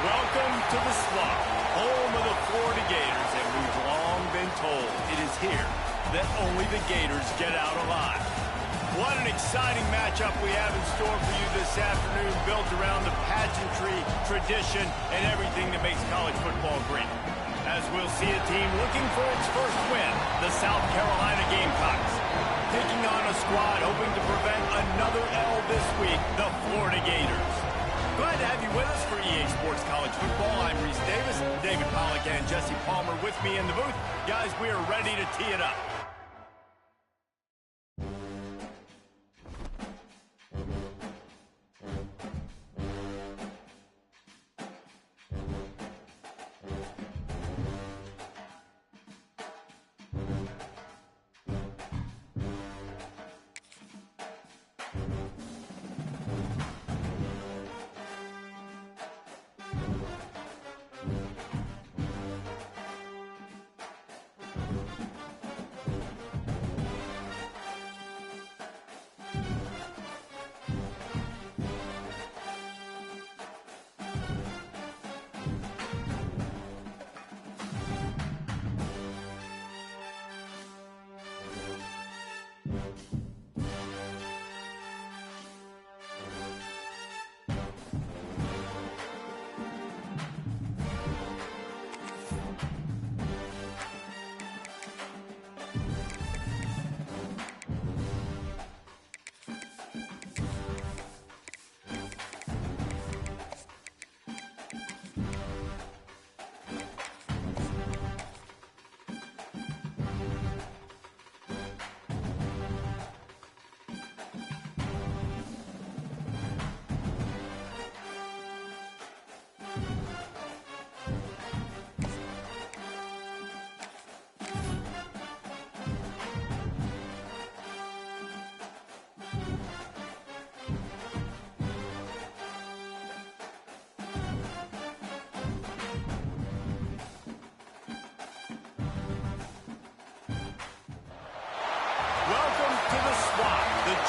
Welcome to the Swamp, home of the Florida Gators, and we've long been told it is here that only the Gators get out alive. What an exciting matchup we have in store for you this afternoon, built around the pageantry, tradition, and everything that makes college football great. As we'll see a team looking for its first win, the South Carolina Gamecocks, taking on a squad hoping to prevent another L this week, the Florida Gators. Glad to have you with us for EA Sports College Football. I'm Reese Davis, David Pollack, and Jesse Palmer with me in the booth. Guys, we are ready to tee it up.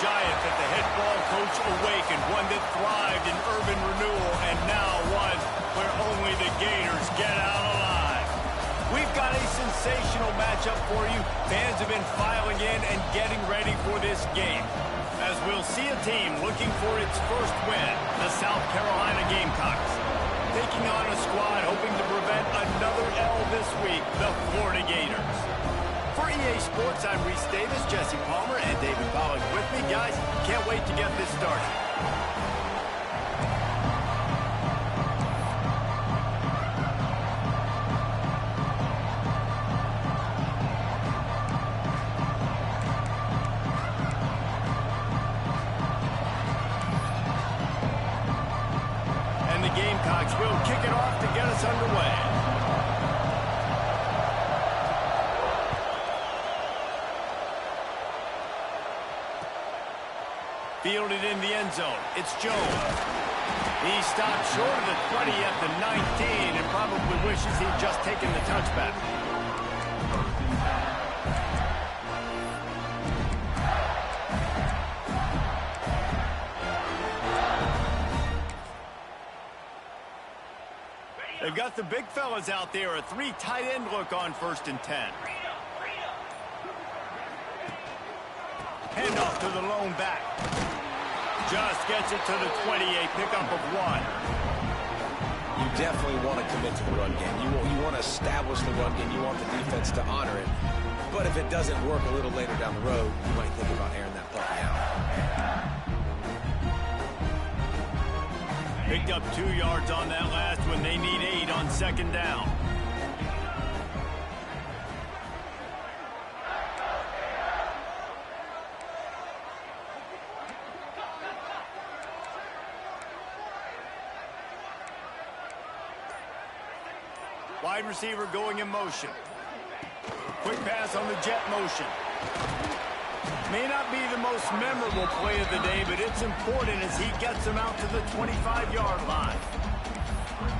giant that the head ball coach awakened, one that thrived in urban renewal, and now one where only the Gators get out alive. We've got a sensational matchup for you. Fans have been filing in and getting ready for this game, as we'll see a team looking for its first win, the South Carolina Gamecocks, taking on a squad hoping to prevent another L this week, the Florida Gators. For EA Sports, I'm Reese Davis, Jesse Palmer, and David Pollack with me. Guys, can't wait to get this started. And the Gamecocks will kick it off to get us underway. Fielded in the end zone. It's Jones. He stopped short of the 20 at the 19 and probably wishes he'd just taken the touchback. They've got the big fellas out there. A 3 tight end look on 1st and 10. Handoff to the lone back. Just gets it to the 20, a pickup of 1. You definitely want to commit to the run game. You want to establish the run game. You want the defense to honor it. But if it doesn't work a little later down the road, you might think about airing that puppy out. Picked up 2 yards on that last one. They need 8 on 2nd down. Wide receiver going in motion. Quick pass on the jet motion. May not be the most memorable play of the day, but it's important as he gets them out to the 25-yard line.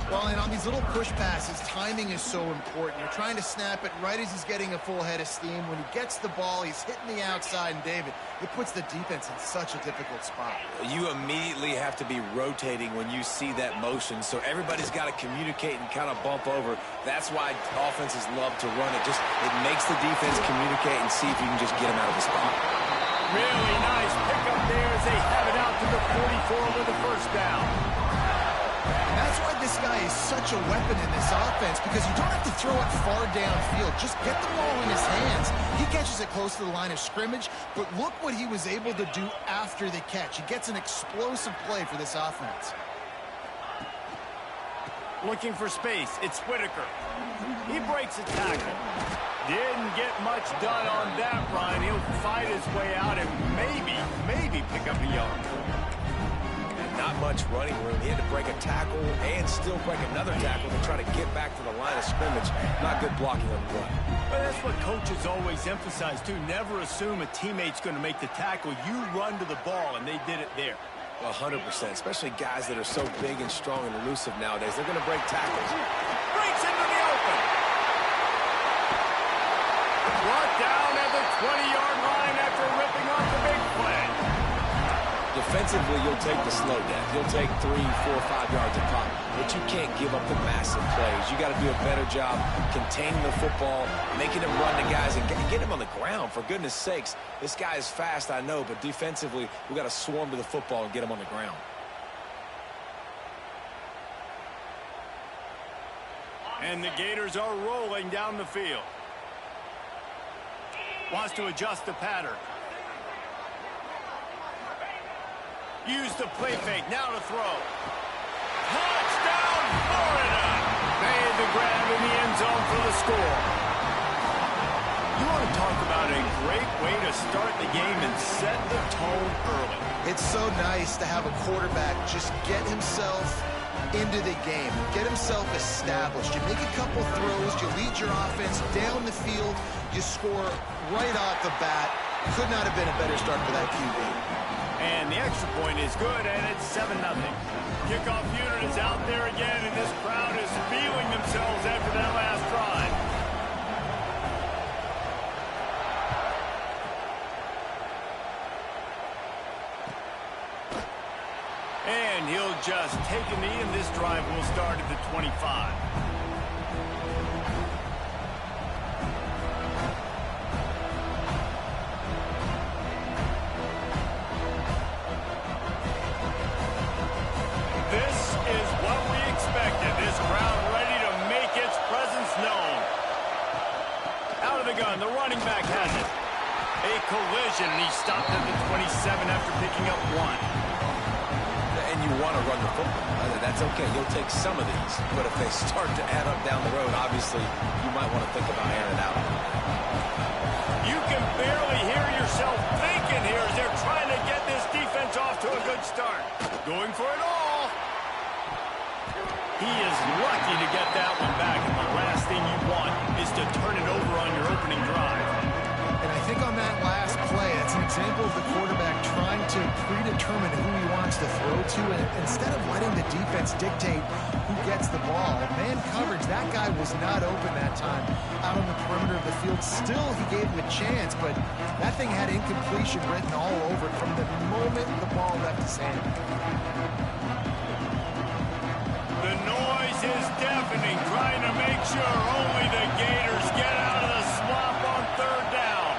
Well, and on these little push passes, timing is so important. You're trying to snap it right as he's getting a full head of steam. When he gets the ball, he's hitting the outside, and David, it puts the defense in such a difficult spot. You immediately have to be rotating when you see that motion, so everybody's got to communicate and kind of bump over. That's why offenses love to run it. It makes the defense communicate and see if you can just get him out of the spot. Really nice pickup there as they have it out to the 44 with the 1st down. That's why this guy is such a weapon in this offense, because you don't have to throw it far downfield. Just get the ball in his hands. He catches it close to the line of scrimmage, but look what he was able to do after the catch. He gets an explosive play for this offense. Looking for space. It's Whitaker. He breaks a tackle. Didn't get much done on that run. He'll fight his way out and maybe pick up a yard. Not much running room. He had to break a tackle and still break another tackle to try to get back to the line of scrimmage. Not good blocking on the run. But that's what coaches always emphasize, too. Never assume a teammate's going to make the tackle. You run to the ball, and they did it there. 100%, especially guys that are so big and strong and elusive nowadays. They're going to break tackles. Breaks into the open. Brought down at the 20-yard line after ripping off the big play. Defensively, you'll take the slow death. You'll take 3, 4, 5 yards a pop, but you can't give up the massive plays. You got to do a better job containing the football, making him run to guys, and get him on the ground, for goodness sakes. This guy is fast, I know, but defensively, we got to swarm to the football and get him on the ground. And the Gators are rolling down the field. Wants to adjust the pattern. Use the play fake. Now to throw. Touchdown, Florida! Made the grab in the end zone for the score. You want to talk about a great way to start the game and set the tone early. It's so nice to have a quarterback just get himself into the game, get himself established. You make a couple throws, you lead your offense down the field, you score right off the bat. Could not have been a better start for that QB. And the extra point is good, and it's 7-0. Kickoff unit is out there again, and this crowd is feeling themselves after that last drive. just take a knee, and this drive will start at the 25. This is what we expected. This crowd ready to make its presence known. Out of the gun, the running back has it. A collision, and he stopped at the 27 after picking up 1. And you want to run the football. That's okay. You'll take some of these. But if they start to add up down the road, obviously, you might want to think about airing it out. You can barely hear yourself thinking here as they're trying to get this defense off to a good start. Going for it all. He is lucky to get that one back, and the last thing you want is to turn it over on your opening drive. And I think on that last play, it's an example of the quarterback trying to predetermine who he wants to throw to, and instead of letting the defense dictate who gets the ball, man coverage, that guy was not open that time out on the perimeter of the field. Still, he gave him a chance, but that thing had incompletion written all over it from the moment the ball left his hand. The noise is deafening, trying to make sure only the Gators get out of the swamp on third down.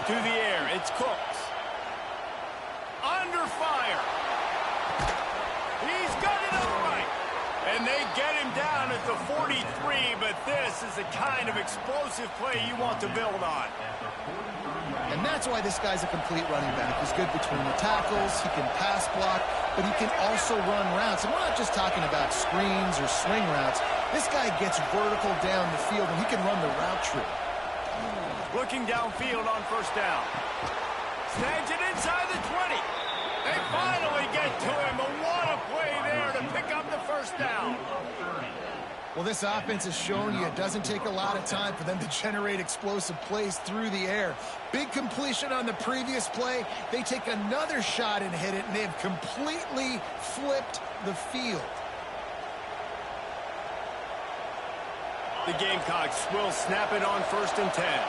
To the air, it's Cooks. Under fire. He's got it all right. And they get him down at the 43, but this is the kind of explosive play you want to build on. And that's why this guy's a complete running back. He's good between the tackles, he can pass block, but he can also run routes. And we're not just talking about screens or swing routes. This guy gets vertical down the field, and he can run the route tree. Looking downfield on first down. Snags it inside the 20. They finally get to him, but what a play there to pick up the first down. Well, this offense has shown you it doesn't take a lot of time for them to generate explosive plays through the air. Big completion on the previous play. They take another shot and hit it, and they've completely flipped the field. The Gamecocks will snap it on 1st and 10.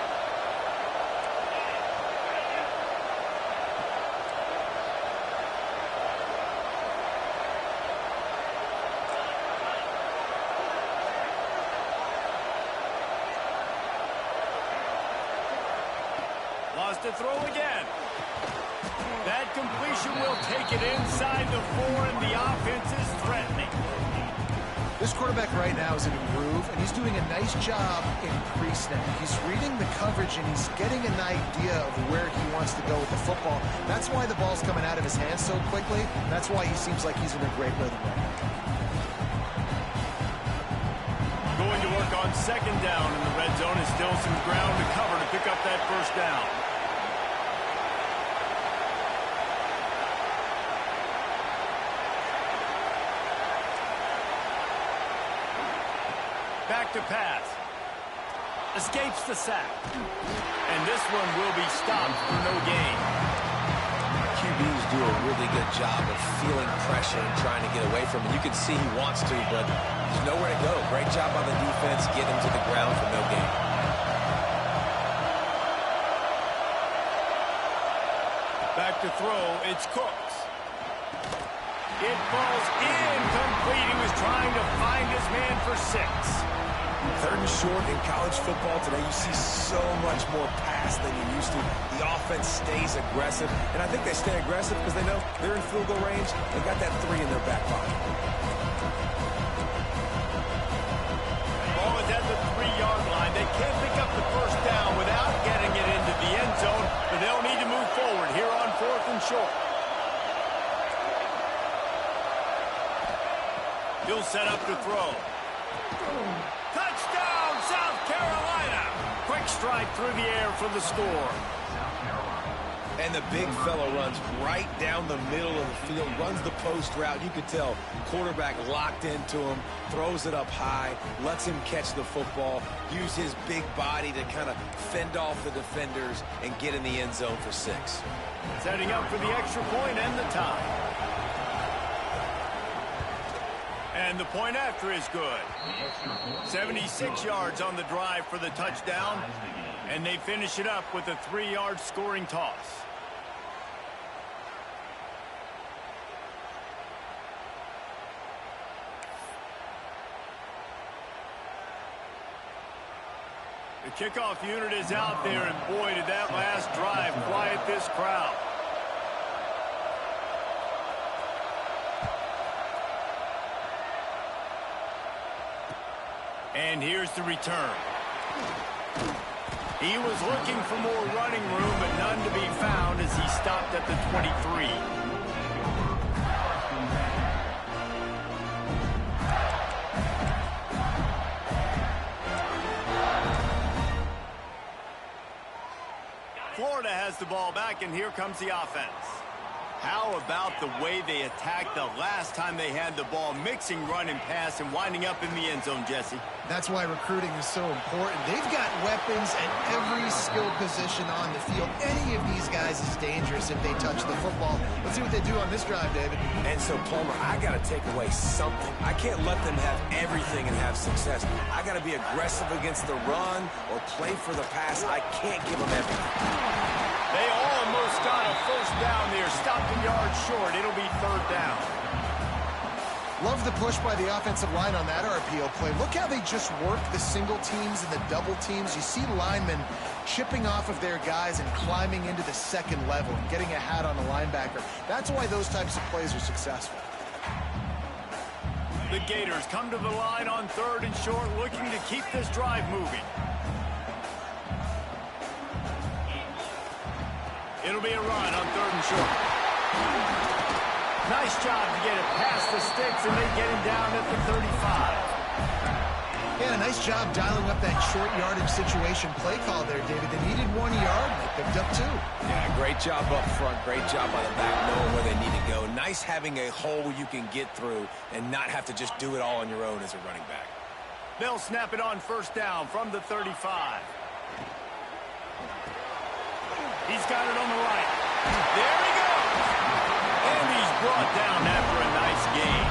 To throw again. That completion will take it inside the 4, and the offense is threatening. This quarterback right now is in a groove, and he's doing a nice job in pre-snap. He's reading the coverage, and he's getting an idea of where he wants to go with the football. That's why the ball's coming out of his hands so quickly. That's why he seems like he's in a great rhythm right now. Going to work on 2nd down in the red zone. Is still some ground to cover to pick up that first down. Back to pass. Escapes the sack. And this one will be stopped for no gain. QBs do a really good job of feeling pressure and trying to get away from it. You can see he wants to, but there's nowhere to go. Great job by the defense. Get him to the ground for no gain. Back to throw. It's Cooks. It falls incomplete. He was trying to find his man for 6. 3rd and short in college football today, you see so much more pass than you used to. The offense stays aggressive, and I think they stay aggressive because they know they're in field goal range. They got that 3 in their back pocket. Ball is at the 3-yard line. They can't pick up the first down without getting it into the end zone, but they'll need to move forward here on 4th and short. He'll set up to throw. Touchdown, South Carolina! Quick strike through the air for the score. And the big fella runs right down the middle of the field, runs the post route. You could tell quarterback locked into him, throws it up high, lets him catch the football, use his big body to kind of fend off the defenders and get in the end zone for 6. Setting up for the extra point and the tie. And the point after is good. 76 yards on the drive for the touchdown, and they finish it up with a 3-yard scoring toss. Kickoff unit is out there, and boy, did that last drive quiet this crowd. And here's the return. He was looking for more running room, but none to be found as he stopped at the 23. Florida has the ball back, and here comes the offense. How about the way they attacked the last time they had the ball, mixing run and pass and winding up in the end zone, Jesse? That's why recruiting is so important. They've got weapons at every skill position on the field. Any of these guys is dangerous if they touch the football. Let's see what they do on this drive, David. And so, Palmer, I got to take away something. I can't let them have everything and have success. I got to be aggressive against the run or play for the pass. I can't give them everything. They almost got a first down there, stopped a yard short. It'll be third down. Love the push by the offensive line on that RPO play. Look how they just work the single teams and the double teams. You see linemen chipping off of their guys and climbing into the second level and getting a hat on the linebacker. That's why those types of plays are successful. The Gators come to the line on third and short, looking to keep this drive moving. It'll be a run on third and short. Nice job to get it past the sticks, and they get him down at the 35. Yeah, nice job dialing up that short yardage situation play call there, David. They needed 1 yard, and they picked up 2. Yeah, great job up front. Great job by the back, knowing where they need to go. Nice having a hole where you can get through and not have to just do it all on your own as a running back. They'll snap it on first down from the 35. He's got it on the right. There he goes. And he's brought down after a nice gain.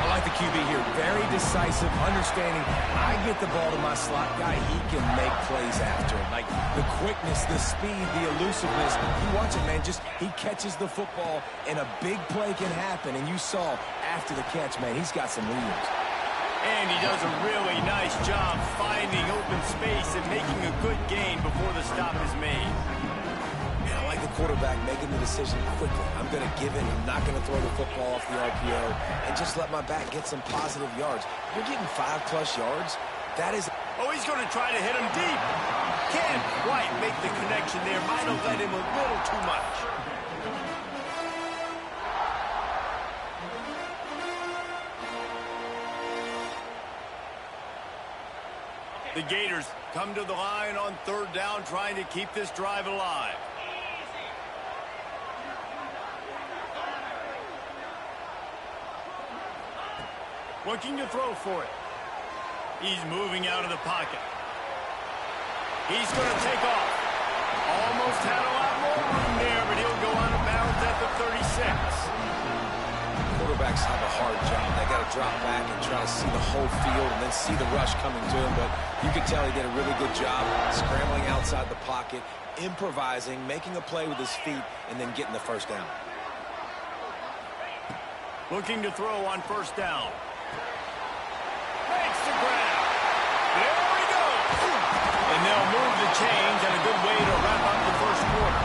I like the QB here. Very decisive, understanding. I get the ball to my slot guy. He can make plays after it. Like the quickness, the speed, the elusiveness. You watch it, man. Just he catches the football, and a big play can happen. And you saw after the catch, man, he's got some wheels. And he does a really nice job finding open space and making a good gain before the stop is made. Man, I like the quarterback making the decision quickly. I'm going to give it. I'm not going to throw the football off the RPO and just let my back get some positive yards. You're getting 5+ yards. That is... Oh, he's going to try to hit him deep. Can't quite make the connection there. Might have led him a little too much. The Gators come to the line on third down, trying to keep this drive alive. Looking to throw for it. He's moving out of the pocket. He's going to take off. Almost had a lot more room there, but he'll go out of bounds at the 36. Quarterbacks have a hard job. They got to drop back and try to see the whole field and then see the rush coming to him. But you can tell he did a really good job scrambling outside the pocket, improvising, making a play with his feet, and then getting the first down. Looking to throw on first down. Makes the grab. There we go. And they'll move the chains, and a good way to wrap up the first quarter.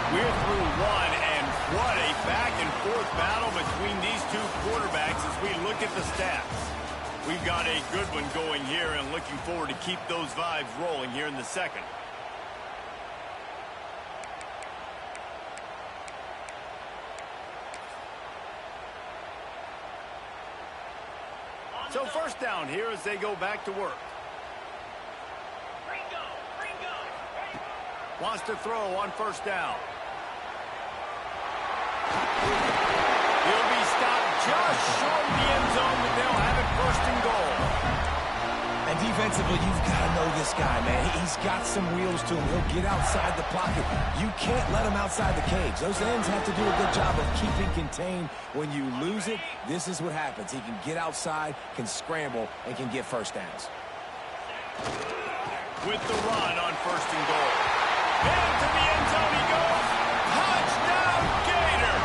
We're through one, and what a back-and-forth battle between these two quarterbacks as we look at the stats. We've got a good one going here, and looking forward to keep those vibes rolling here in the second. So first down here as they go back to work. Wants to throw on first down. He'll be stopped just short of the end zone, but they'll have it first and goal. And defensively, you've got to know this guy, man. He's got some wheels to him. He'll get outside the pocket. You can't let him outside the cage. Those ends have to do a good job of keeping contained. When you lose it, this is what happens. He can get outside, can scramble, and can get first downs. With the run on first and goal. Into the end zone he goes. Touchdown, Gator!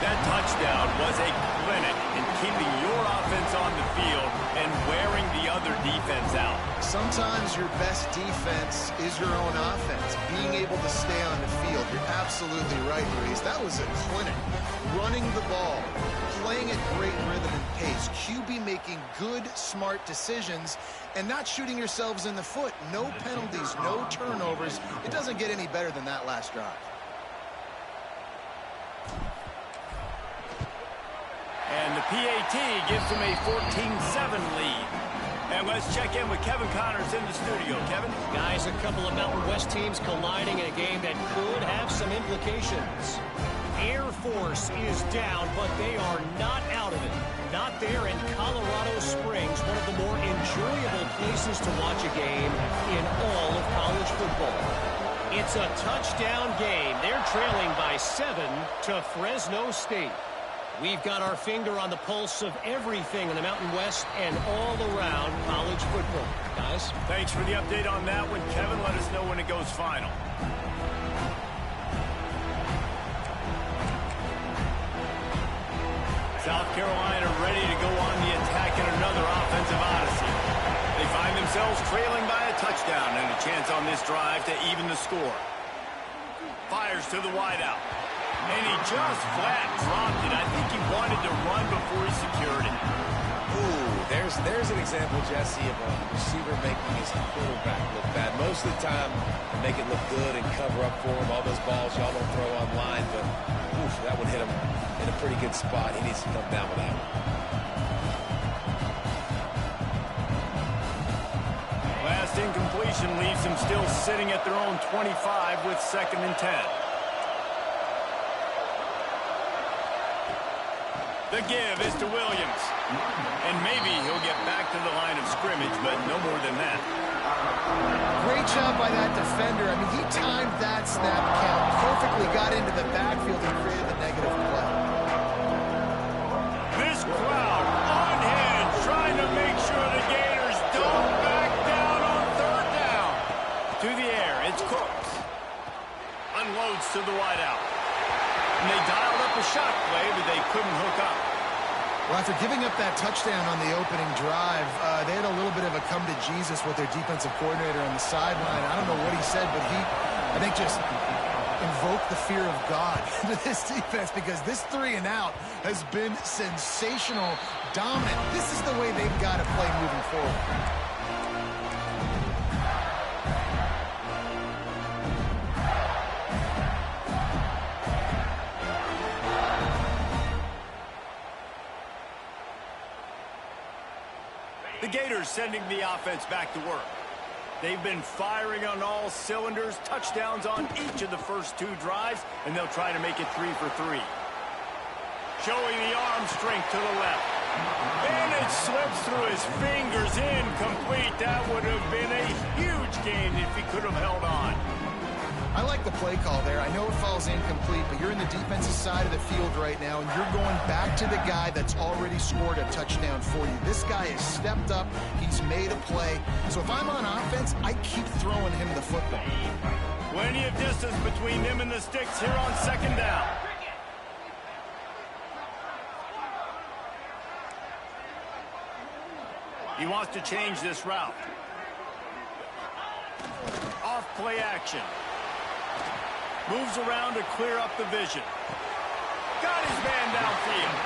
That touchdown was a clinic in keeping your offense on the field and wearing the other defense out. Sometimes your best defense is your own offense, being able to stay on the field. You're absolutely right, Reese. That was a clinic. Running the ball, playing at great rhythm and pace, QB making good, smart decisions, and not shooting yourselves in the foot. No penalties, no turnovers. It doesn't get any better than that last drive. And the PAT gives them a 14-7 lead. And let's check in with Kevin Connors in the studio. Kevin? Guys, a couple of Mountain West teams colliding in a game that could have some implications. Air Force is down, but they are not out of it. Not there in Colorado Springs, one of the more enjoyable places to watch a game in all of college football. It's a touchdown game. They're trailing by 7 to Fresno State. We've got our finger on the pulse of everything in the Mountain West and all around college football. Guys? Thanks for the update on that one, Kevin. Let us know when it goes final. South Carolina ready to go on the attack in another offensive odyssey. They find themselves trailing by a touchdown and a chance on this drive to even the score. Fires to the wideout. And he just flat dropped it. I think he wanted to run before he secured it. Ooh, there's an example, Jesse, of a receiver making his quarterback look bad. Most of the time, they make it look good and cover up for him. All those balls y'all don't throw online, but oof, that would hit him in a pretty good spot. He needs to come down with that one. Last incompletion leaves him still sitting at their own 25 with 2nd and 10. The give is to Williams. And maybe he'll get back to the line of scrimmage, but no more than that. Great job by that defender. I mean, he timed that snap count perfectly, got into the backfield and created the negative play. This crowd on hand trying to make sure the Gators don't back down on 3rd down. To the air, it's Cooks. Unloads to the wideout. And they dialed up a shot play, but they couldn't hook up. Well, after giving up that touchdown on the opening drive, they had a little bit of a come to Jesus with their defensive coordinator on the sideline. I don't know what he said, but he, I think, just invoked the fear of God into this defense, because this 3 and out has been sensational, dominant. This is the way they've got to play moving forward. The Gators sending the offense back to work. They've been firing on all cylinders, touchdowns on each of the first 2 drives, and they'll try to make it 3 for 3. Showing the arm strength to the left. And it slips through his fingers, incomplete. That would have been a huge gain if he could have held on. I like the play call there. I know it falls incomplete, but you're in the defensive side of the field right now, and you're going back to the guy that's already scored a touchdown for you. This guy has stepped up. He's made a play. So if I'm on offense, I keep throwing him the football. Plenty of distance between him and the sticks here on 2nd down. He wants to change this route. Off play action. Moves around to clear up the vision. Got his man downfield.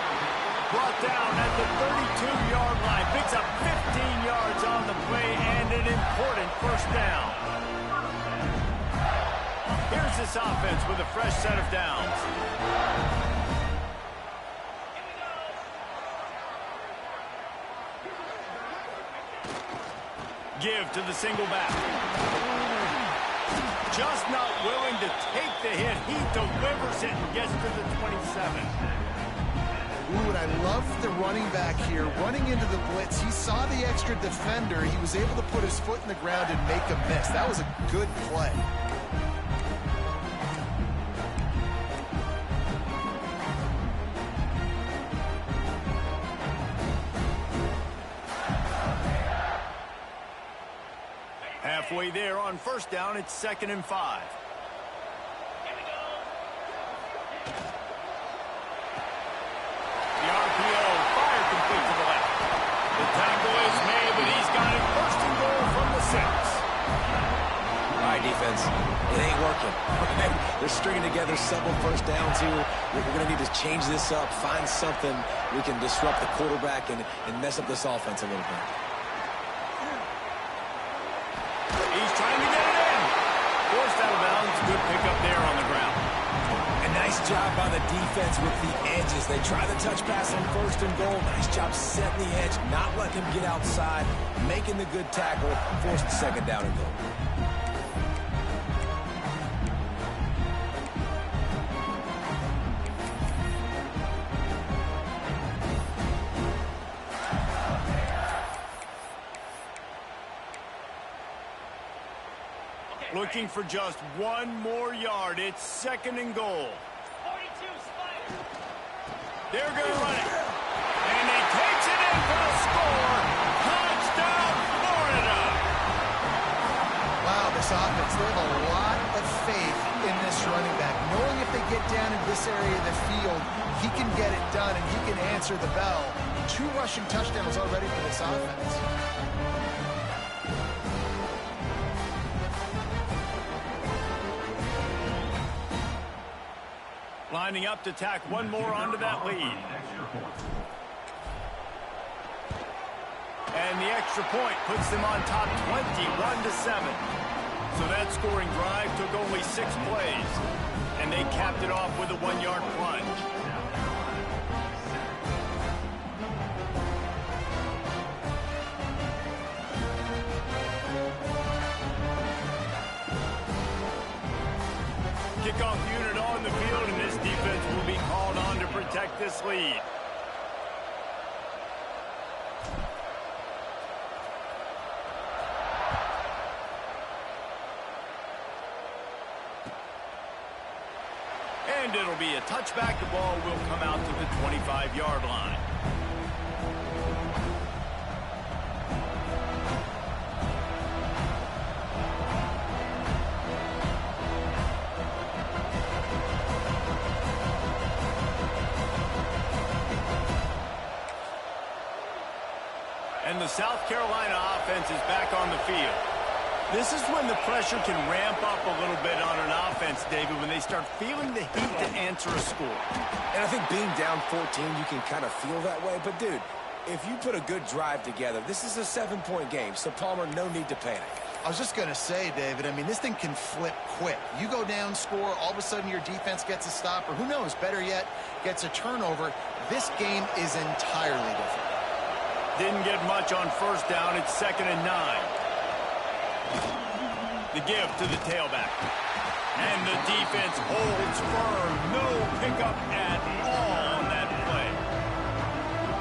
Brought down at the 32-yard line. Picks up 15 yards on the play and an important 1st down. Here's this offense with a fresh set of downs. Give to the single back. Just not willing to take the hit. He delivers it and gets to the 27. Ooh, and I love the running back here. Running into the blitz, he saw the extra defender. He was able to put his foot in the ground and make a miss. That was a good play. Halfway there on 1st down, it's 2nd and 5. The RPO fired to defense, it ain't working. They're stringing together several first downs here. We're going to need to change this up, find something we can disrupt the quarterback and mess up this offense a little bit. He's trying to get it in. Forced out of bounds. Good pickup there on the ground. A nice job by the defense with the edges. They try the touch pass on first and goal. Nice job setting the edge, not letting him get outside, making the good tackle, force the second down and goal. Looking for just one more yard. It's second and goal. 42 Spider. They're going to run it. And he takes it in for the score. Touchdown, Florida. Wow, this offense, they have a lot of faith in this running back. Knowing if they get down in this area of the field, he can get it done and he can answer the bell. 2 rushing touchdowns already for this offense. Lining up to tack one more onto that lead. And the extra point puts them on top 21-7. So that scoring drive took only 6 plays. And they capped it off with a 1-yard plunge. Kickoff unit on the field, and this defense will be called on to protect this lead. And it'll be a touchback. The ball will come out to the 25-yard line. And the South Carolina offense is back on the field. This is when the pressure can ramp up a little bit on an offense, David, when they start feeling the heat to answer a score. And I think being down 14, you can kind of feel that way. But, dude, if you put a good drive together, this is a 7-point game. So, Palmer, no need to panic. I was just going to say, David, I mean, this thing can flip quick. You go down, score, all of a sudden your defense gets a stop, or who knows, better yet, gets a turnover. This game is entirely different. Didn't get much on first down. It's 2nd and 9. The give to the tailback. And the defense holds firm. No pickup at all on that play.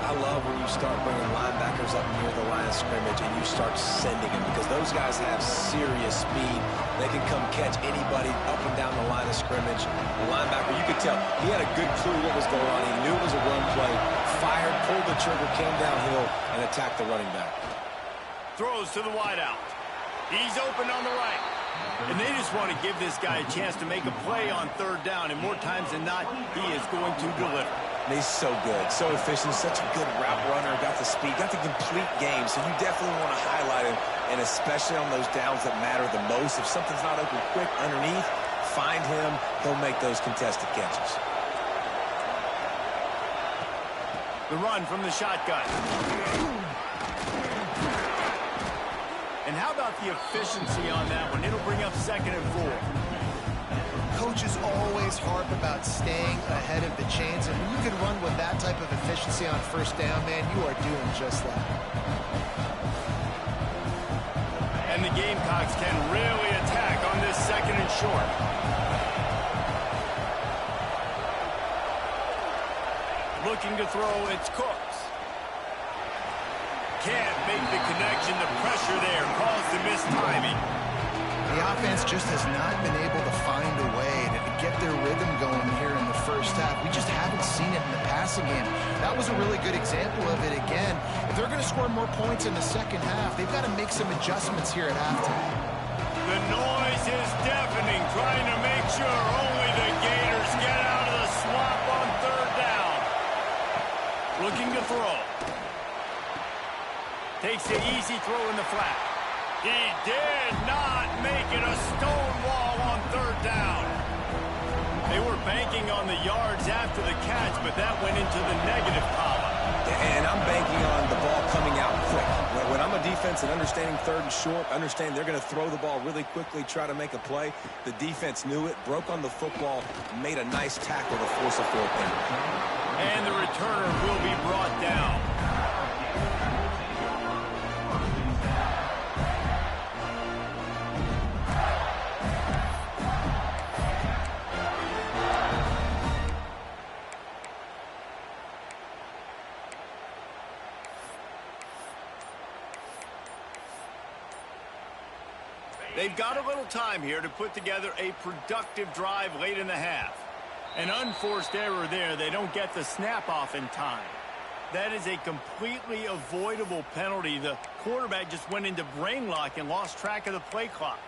I love when you start bringing linebackers up near the line of scrimmage and you start sending them, because those guys have serious speed. They can come catch anybody up and down the line of scrimmage. The linebacker, you could tell, he had a good clue what was going on. He knew it was a run play, fired, pulled the trigger, came downhill, and attacked the running back. Throws to the wideout. He's open on the right. And they just want to give this guy a chance to make a play on 3rd down. And more times than not, he is going to deliver. And he's so good, so efficient, such a good route runner, got the speed, got the complete game. So you definitely want to highlight him, and especially on those downs that matter the most. If something's not open quick underneath, find him. He'll make those contested catches. The run from the shotgun. And how about the efficiency on that one? It'll bring up 2nd and 4. Coaches always harp about staying ahead of the chains, and when you can run with that type of efficiency on 1st down, man, you are doing just that. And the Gamecocks can really attack on this 2nd and short. Looking to throw, it's Cooks. Can't make the connection. The pressure there caused the missed timing. The offense just has not been able to find a way to get their rhythm going here in the first half. We just haven't seen it in the passing game. That was a really good example of it again. If they're going to score more points in the second half, they've got to make some adjustments here at halftime. The noise is deafening, trying to make sure only the Gators get out of the swamp on 3rd down. Looking to throw. Takes the easy throw in the flat. He did not make it a stone wall on third down. They were banking on the yards after the catch, but that went into the negative column. And I'm banking on the ball coming out quick. When I'm a defense and understanding third and short, understand they're going to throw the ball really quickly, try to make a play. The defense knew it, broke on the football, made a nice tackle to force a fourth down. And the returner will be brought down. They've got a little time here to put together a productive drive late in the half. An unforced error there. They don't get the snap off in time. That is a completely avoidable penalty. The quarterback just went into brain lock and lost track of the play clock.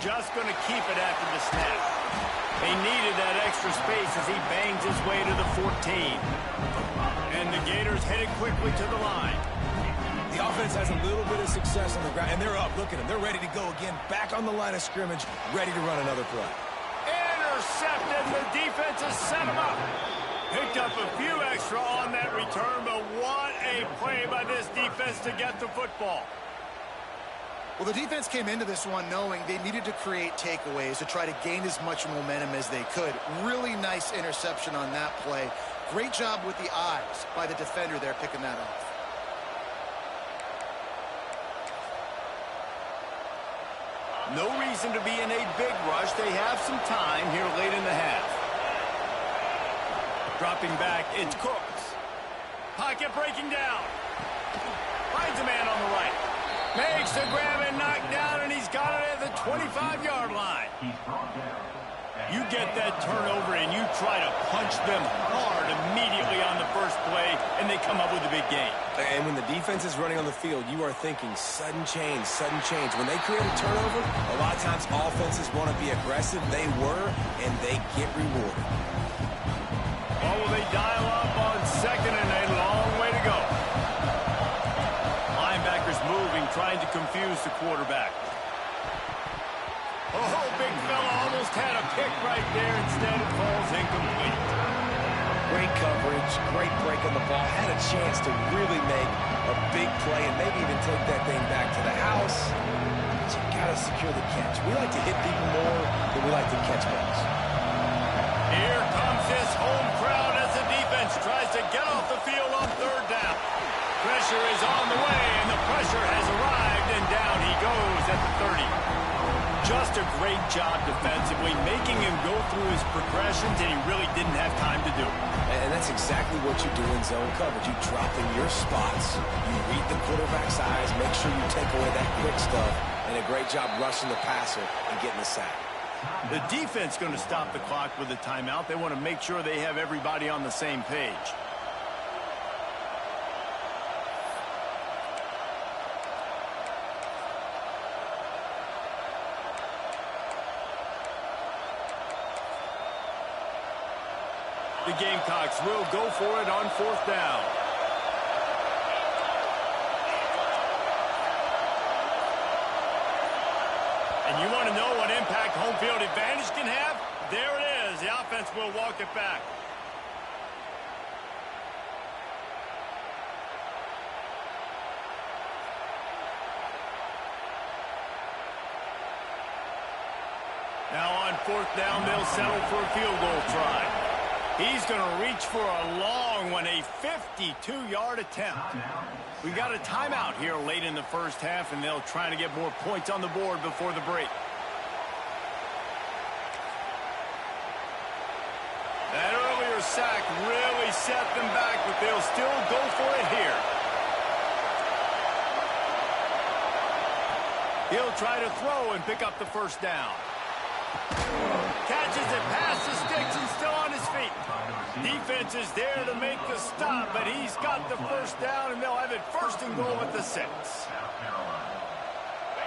Just going to keep it after the snap. They needed that extra space as he bangs his way to the 14. And the Gators headed quickly to the line. The offense has a little bit of success on the ground, and they're up. Look at them. They're ready to go again. Back on the line of scrimmage, ready to run another play. Intercepted. The defense has set him up. Picked up a few extra on that return, but what a play by this defense to get the football. Well, the defense came into this one knowing they needed to create takeaways to try to gain as much momentum as they could. Really nice interception on that play. Great job with the eyes by the defender there picking that off. No reason to be in a big rush. They have some time here late in the half. Dropping back, it's Cooks. Pocket breaking down. Finds a man on the right. Makes the grab and knock down, and he's got it at the 25-yard line. You get that turnover, and you try to punch them hard immediately on the first play, and they come up with a big gain. And when the defense is running on the field, you are thinking sudden change, sudden change. When they create a turnover, a lot of times offenses want to be aggressive. They were, and they get rewarded. Oh, will they dial up on second and a long way to go? Linebackers moving, trying to confuse the quarterback. Oh, big fella almost had a pick right there. Instead, it falls incomplete. Great coverage, great break on the ball. Had a chance to really make a big play and maybe even take that thing back to the house. But you got to secure the catch. We like to hit people more than we like to catch balls. Here comes this home crowd as the defense tries to get off the field on third down. Pressure is on the way, and the pressure has arrived, and down he goes at the 30. Just a great job defensively, making him go through his progressions, and he really didn't have time to do it. And that's exactly what you do in zone coverage. You drop in your spots, you read the quarterback's eyes, make sure you take away that quick stuff, and a great job rushing the passer and getting the sack. The defense going to stop the clock with a timeout. They want to make sure they have everybody on the same page. The Gamecocks will go for it on fourth down. And you want to know what impact home field advantage can have? There it is. The offense will walk it back. Now on fourth down, they'll settle for a field goal try. He's going to reach for a long one, a 52-yard attempt. We got a timeout here late in the first half, and they'll try to get more points on the board before the break. That earlier sack really set them back, but they'll still go for it here. He'll try to throw and pick up the first down. Catches it past the sticks and still on his feet. Defense is there to make the stop, but he's got the first down, and they'll have it first and goal at the 6.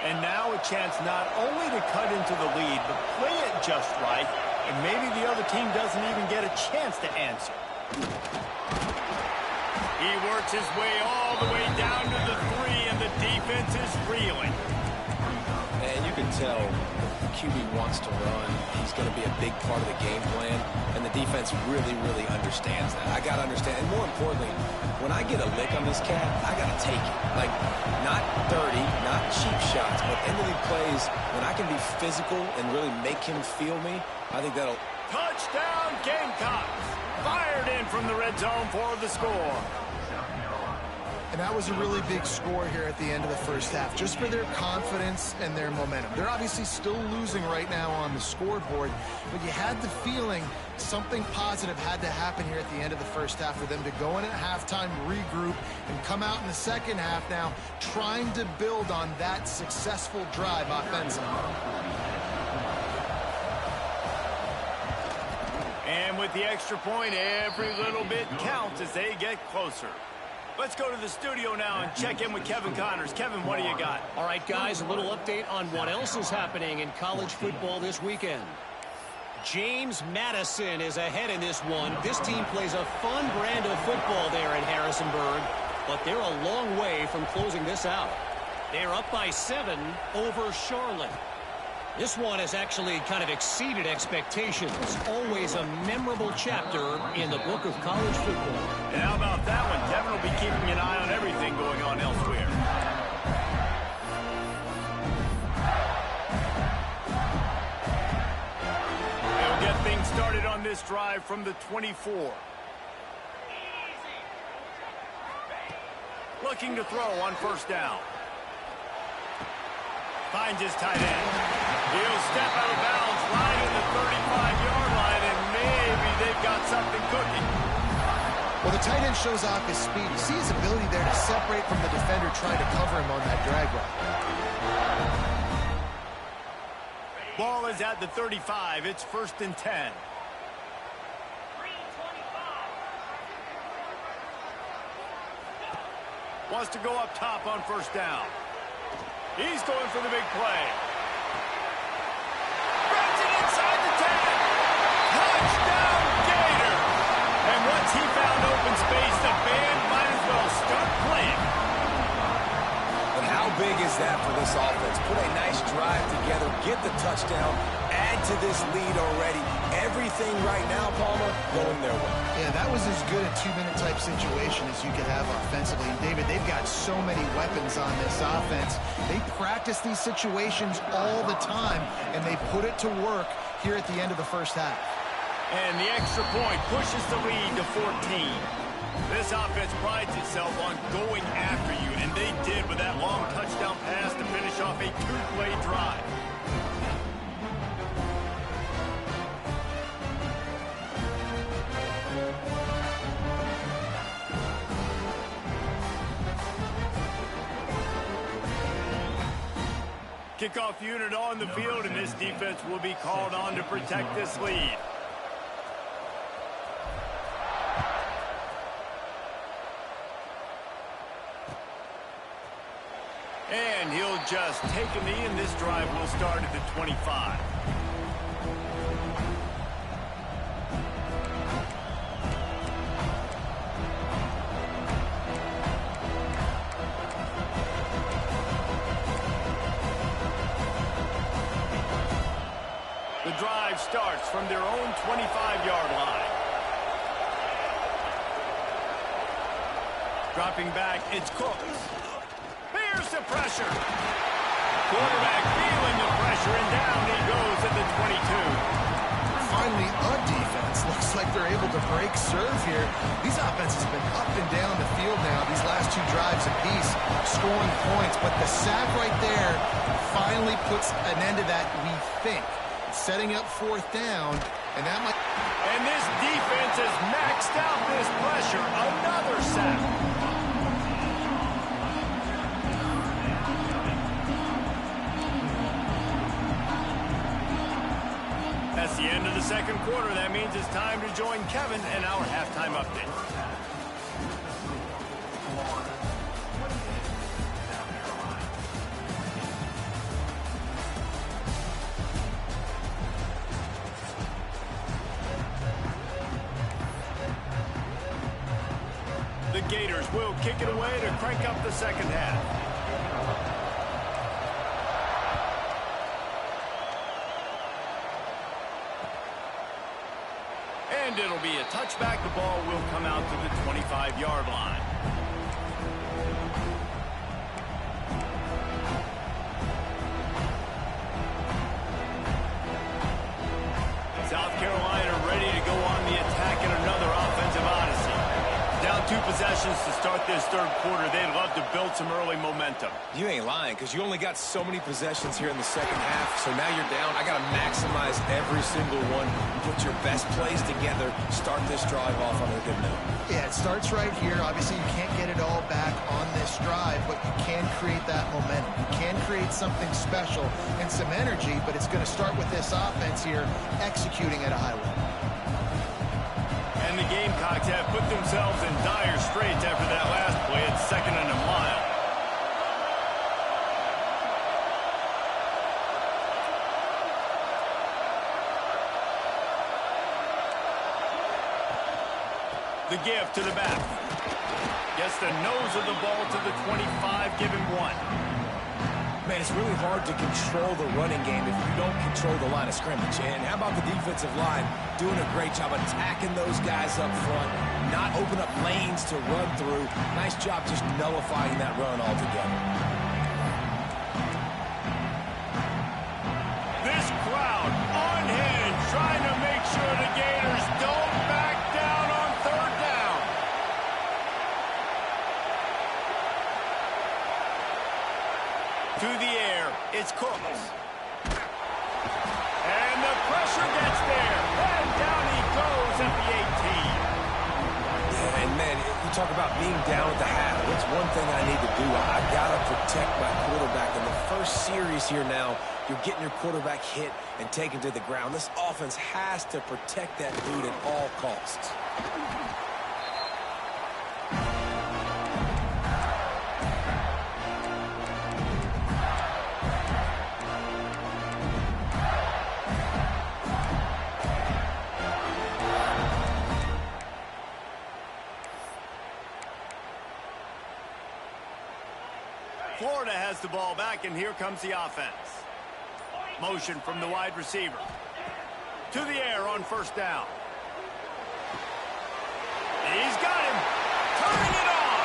And now a chance not only to cut into the lead, but play it just right, and maybe the other team doesn't even get a chance to answer. He works his way all the way down to the 3, and the defense is reeling. And you can tell QB wants to run. He's going to be a big part of the game plan, and the defense really, really understands that. I got to understand, and more importantly, when I get a lick on this cat, I got to take it. Like, not dirty, not cheap shots, but end of the plays, when I can be physical and really make him feel me, I think that'll... Touchdown, Gamecocks! Fired in from the red zone for the score. And that was a really big score here at the end of the first half, just for their confidence and their momentum. They're obviously still losing right now on the scoreboard, but you had the feeling something positive had to happen here at the end of the first half for them to go in at halftime, regroup, and come out in the second half now trying to build on that successful drive offensively. And with the extra point, every little bit counts as they get closer. Let's go to the studio now and check in with Kevin Connors. Kevin, what do you got? All right, guys, a little update on what else is happening in college football this weekend. James Madison is ahead in this one. This team plays a fun brand of football there in Harrisonburg, but they're a long way from closing this out. They're up by 7 over Charlotte. This one has actually kind of exceeded expectations. Always a memorable chapter in the book of college football. And how about that one? Kevin will be keeping an eye on everything going on elsewhere. They'll get things started on this drive from the 24. Looking to throw on first down. Finds his tight end. He'll step out of bounds right at the 35-yard line, and maybe they've got something cooking. Well, the tight end shows off his speed. You see his ability there to separate from the defender trying to cover him on that drag route. Ball is at the 35. It's 1st and 10. Wants to go up top on first down. He's going for the big play. Runs it inside the 10. Touchdown, Gator. And once he found open space, the band might as well start playing. But how big is that for this offense? Put a nice drive together, get the touchdown, add to this lead already. Everything right now, Palmer, going their way. Yeah, that was as good a 2-minute type situation as you could have offensively. And David, they've got so many weapons on this offense. They practice these situations all the time, and they put it to work here at the end of the first half. And the extra point pushes the lead to 14. This offense prides itself on going after you, and they did with that long touchdown pass to finish off a 2-play drive. Kickoff unit on the field, and this defense will be called on to protect this lead. And he'll just take a knee, and this drive will start at the 25. The drive starts from their own 25-yard line. Dropping back, it's Cooks. Here's the pressure. Quarterback feeling the pressure, and down he goes at the 22. Finally, a defense. Looks like they're able to break serve here. These offenses have been up and down the field now, these last 2 drives apiece, scoring points. But the sack right there finally puts an end to that, we think. Setting up 4th down, and that might... And this defense has maxed out this pressure. Another sack. That's the end of the second quarter. That means it's time to join Kevin in our halftime update. Gators will kick it away to crank up the second half. And it'll be a touchback. The ball will come out to the 25-yard line. South Carolina ready to go on the attack in another offensive odyssey. Down 2 possessions to start this third quarter. They'd love to build some early momentum. You ain't lying, because you only got so many possessions here in the second half, so now you're down. I got to maximize every single one. Put your best plays together. Start this drive off on a good note. Yeah, it starts right here. Obviously, you can't get it all back on this drive, but you can create that momentum. You can create something special and some energy, but it's going to start with this offense here executing at a high level. And the Gamecocks have put themselves in dire straits after that last play at 2nd and a mile. The give to the back. Gets the nose of the ball to the 25, give him 1. Man, it's really hard to control the running game if you don't control the line of scrimmage. And how about the defensive line doing a great job attacking those guys up front, not open up lanes to run through. Nice job just nullifying that run altogether. This crowd on hand trying to make sure the Gators don't back down on 3rd down. To the air, it's Cooks. And the pressure gets there. And down he goes at the 18. Yeah, and man, you talk about being down at the half. What's one thing I need to do? I got to protect my quarterback. In the first series here now, you're getting your quarterback hit and taken to the ground. This offense has to protect that dude at all costs. Florida has the ball back, and here comes the offense. Motion from the wide receiver. To the air on 1st down. He's got him. Turning it on.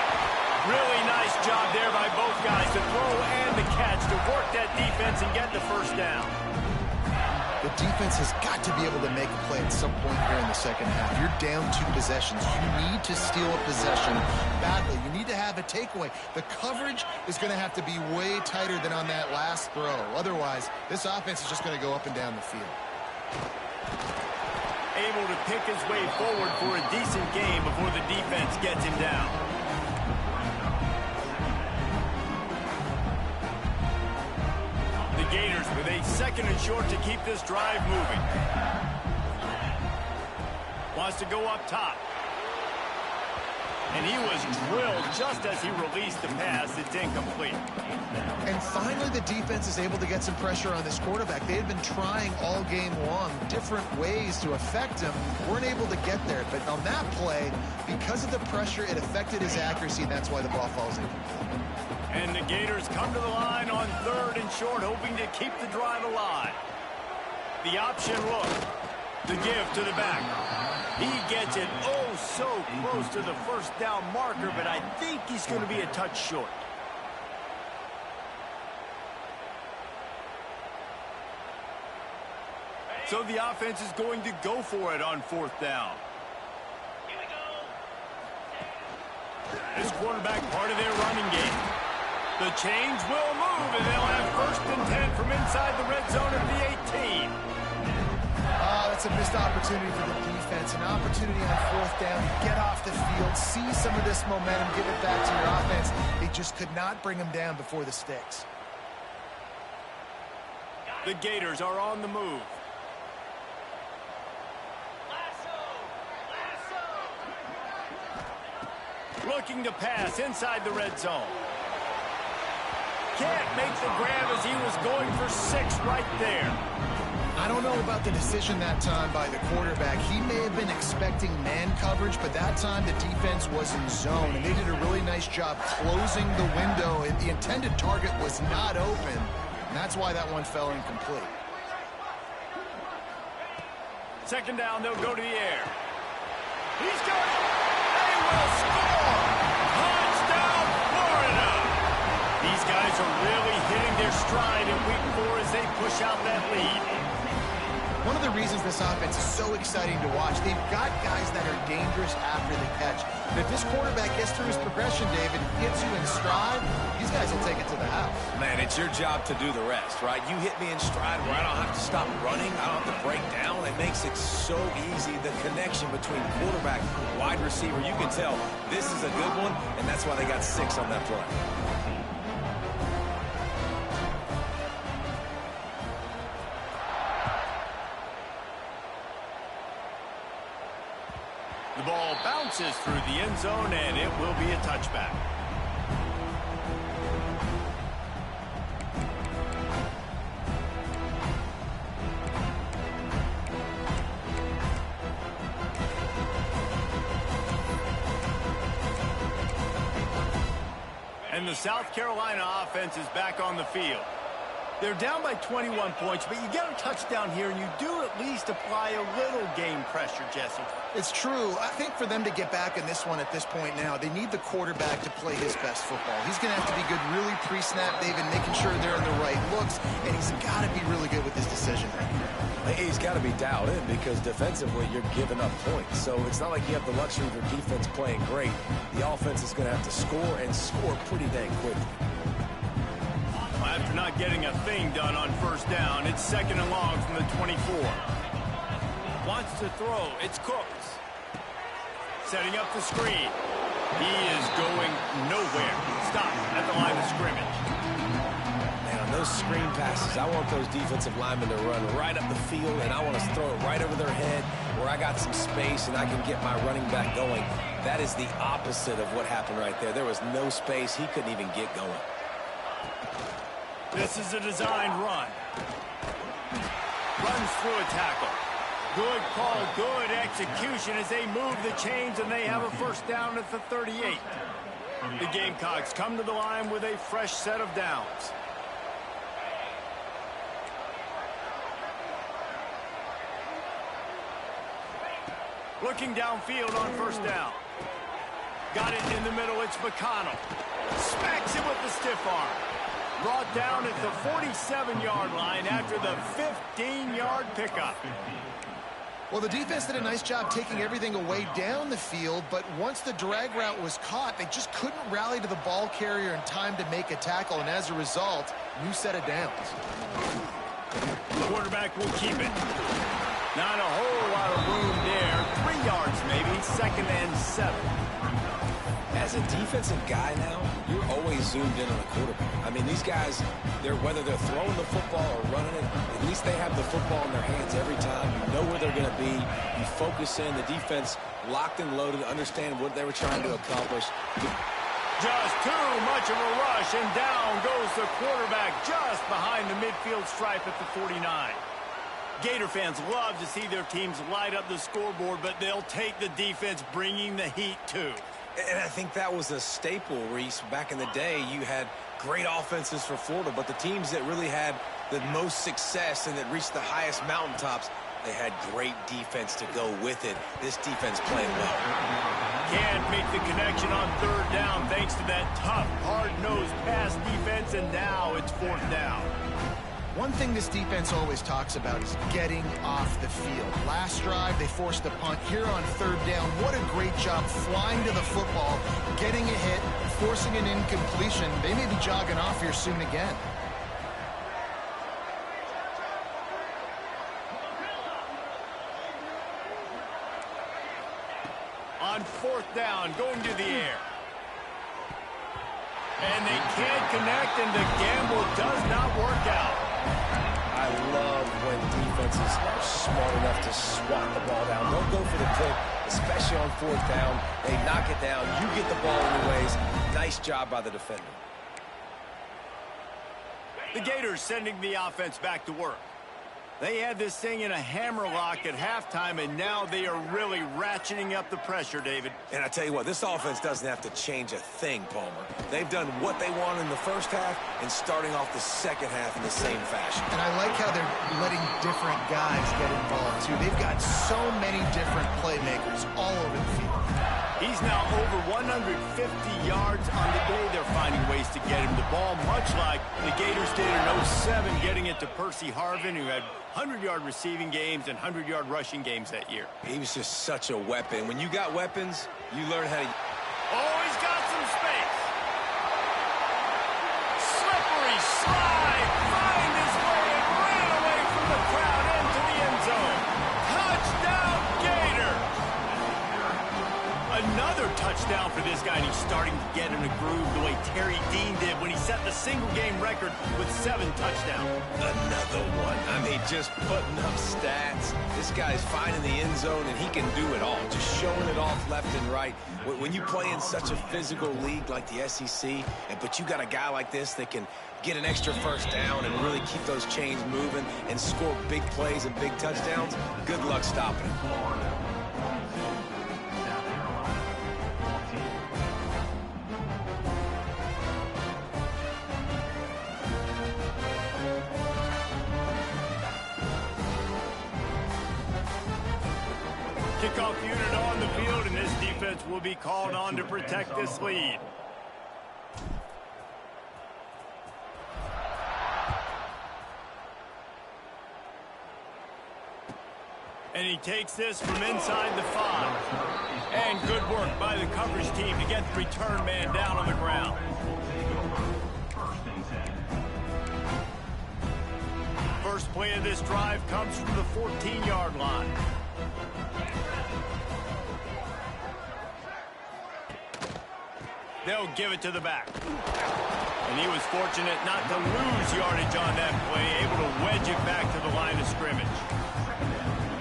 Really nice job there by both guys to throw and the catch to work that defense and get the 1st down. The defense has got to be able to make a play at some point here in the second half. You're down 2 possessions. You need to steal a possession badly. You need to have a takeaway. The coverage is going to have to be way tighter than on that last throw. Otherwise, this offense is just going to go up and down the field. Able to pick his way forward for a decent game before the defense gets him down. Gators with a 2nd and short to keep this drive moving. Wants to go up top. And he was drilled just as he released the pass. It's incomplete. And finally, the defense is able to get some pressure on this quarterback. They had been trying all game long different ways to affect him. Weren't able to get there. But on that play, because of the pressure, it affected his accuracy, and that's why the ball falls incomplete. And the Gators come to the line on 3rd and short, hoping to keep the drive alive. The option look. The give to the back. He gets it oh so close to the 1st down marker, but I think he's going to be a touch short. So the offense is going to go for it on 4th down. This quarterback part of their running game. The chains will move, and they'll have 1st and 10 from inside the red zone of the 18. That's a missed opportunity for the defense. An opportunity on 4th down to get off the field, see some of this momentum, give it back to your offense. They just could not bring them down before the sticks. The Gators are on the move. Looking to pass inside the red zone. Can't make the grab as he was going for 6 right there. I don't know about the decision that time by the quarterback. He may have been expecting man coverage, but that time the defense was in zone, and they did a really nice job closing the window. The intended target was not open, and that's why that one fell incomplete. Second down, they'll go to the air. He's got it. They will score. Touchdown, Florida. These guys are really hitting their stride in week 4 as they push out that lead. One of the reasons this offense is so exciting to watch, they've got guys that are dangerous after the catch. And if this quarterback gets through his progression, David, gets you in stride, these guys will take it to the house. Man, it's your job to do the rest, right? You hit me in stride where I don't have to stop running. I don't have to break down. It makes it so easy. The connection between quarterback and wide receiver, you can tell this is a good one, and that's why they got 6 on that play. The ball bounces through the end zone, and it will be a touchback. And the South Carolina offense is back on the field. They're down by 21 points, but you get a touchdown here, and you do at least apply a little game pressure, Jesse. It's true. I think for them to get back in this one at this point now, they need the quarterback to play his best football. He's going to have to be good really pre-snap, David, making sure they're in the right looks, and he's got to be really good with his decision making. He's got to be dialed in because defensively you're giving up points. So it's not like you have the luxury of your defense playing great. The offense is going to have to score and score pretty dang quickly. After not getting a thing done on first down, it's second and long from the 24. Wants to throw. It's Cooks. Setting up the screen. He is going nowhere. Stop at the line of scrimmage. Man, on those screen passes, I want those defensive linemen to run right up the field, and I want to throw it right over their head where I got some space and I can get my running back going. That is the opposite of what happened right there. There was no space. He couldn't even get going. This is a designed run. Runs through a tackle. Good call, good execution as they move the chains, and they have a first down at the 38. The Gamecocks come to the line with a fresh set of downs. Looking downfield on first down. Got it in the middle. It's McConnell. Smacks him with the stiff arm. Brought down at the 47-yard line after the 15-yard pickup. Well, the defense did a nice job taking everything away down the field, but once the drag route was caught, they just couldn't rally to the ball carrier in time to make a tackle, and as a result, new set of downs. The quarterback will keep it. Not a whole lot of room there. 3 yards maybe, second and 7. As a defensive guy now, you're always zoomed in on the quarterback. I mean, these guys, whether they're throwing the football or running it, at least they have the football in their hands every time. You know where they're going to be. You focus in. The defense locked and loaded, understand what they were trying to accomplish. Just too much of a rush, and down goes the quarterback just behind the midfield stripe at the 49. Gator fans love to see their teams light up the scoreboard, but they'll take the defense bringing the heat too. And I think that was a staple, Reese. Back in the day, you had great offenses for Florida, but the teams that really had the most success and that reached the highest mountaintops, they had great defense to go with it. This defense playing well. Can't make the connection on third down thanks to that tough, hard-nosed pass defense, and now it's fourth down. One thing this defense always talks about is getting off the field. Last drive, they forced a punt. Here on third down, what a great job flying to the football, getting a hit, forcing an incompletion. They may be jogging off here soon again. On fourth down, going to the air. And they can't connect, and the gamble does not work out. I love when defenses are smart enough to swat the ball down. Don't go for the pick, especially on fourth down. They knock it down. You get the ball anyways. Nice job by the defender. The Gators sending the offense back to work. They had this thing in a hammerlock at halftime, and now they are really ratcheting up the pressure, David. And I tell you what, this offense doesn't have to change a thing, Palmer. They've done what they want in the first half and starting off the second half in the same fashion. And I like how they're letting different guys get involved, too. They've got so many different playmakers all over the field. He's now over 150 yards on the day. They're finding ways to get him the ball, much like the Gators did in 07, getting it to Percy Harvin, who had 100-yard receiving games and 100-yard rushing games that year. He was just such a weapon. When you got weapons, you learn how to... Oh, he's got some space. Slippery slide, find his way and ran away from the crowd into the end zone. Touchdown, Gator! Another touchdown for this guy, and he's starting to get in a groove the way Terry Dean did when he set the single-game record with 7 touchdowns. Another one. I mean, just putting up stats. This guy's finding the end zone, and he can do it all, just showing it off left and right. When you play in such a physical league like the SEC, but you got a guy like this that can get an extra first down and really keep those chains moving and score big plays and big touchdowns, good luck stopping him. Kickoff unit on the field, and this defense will be called on to protect this lead. And he takes this from inside the 5. And good work by the coverage team to get the return man down on the ground. First play of this drive comes from the 14-yard line. They'll give it to the back. And he was fortunate not to lose yardage on that play, able to wedge it back to the line of scrimmage.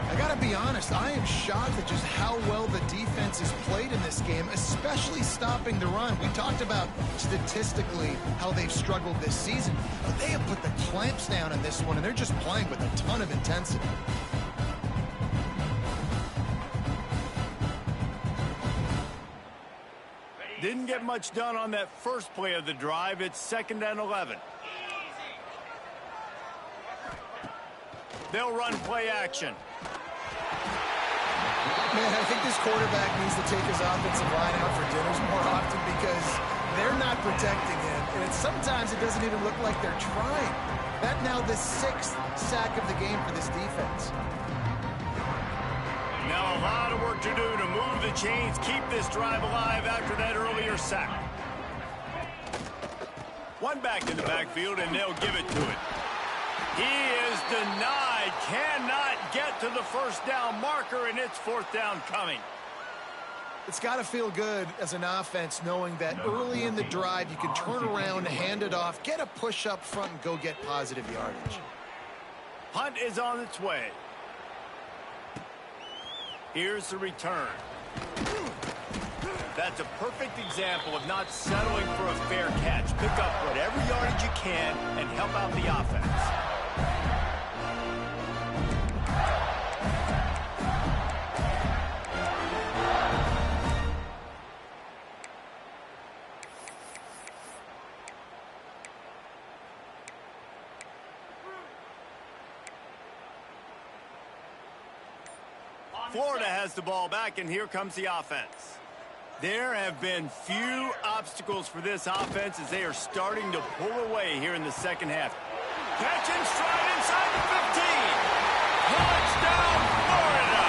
I got to be honest, I am shocked at just how well the defense has played in this game, especially stopping the run. We talked about statistically how they've struggled this season, but they have put the clamps down in this one, and they're just playing with a ton of intensity. Didn't get much done on that first play of the drive. It's 2nd and 11. They'll run play action. Man, I think this quarterback needs to take his offensive line out for dinners more often because they're not protecting him. And sometimes it doesn't even look like they're trying. That now the 6th sack of the game for this defense. Now a lot of work to do to move the chains, keep this drive alive after that earlier sack. One back in the backfield, and they'll give it to it. He is denied, cannot get to the first down marker, and it's 4th down coming. It's got to feel good as an offense knowing that early in the drive you can turn around, hand it off, get a push up front, and go get positive yardage. Punt is on its way. Here's the return. That's a perfect example of not settling for a fair catch. Pick up whatever yardage you can and help out the offense. Florida has the ball back, and here comes the offense. There have been few obstacles for this offense as they are starting to pull away here in the second half. Catch and stride inside the 15. Touchdown, Florida!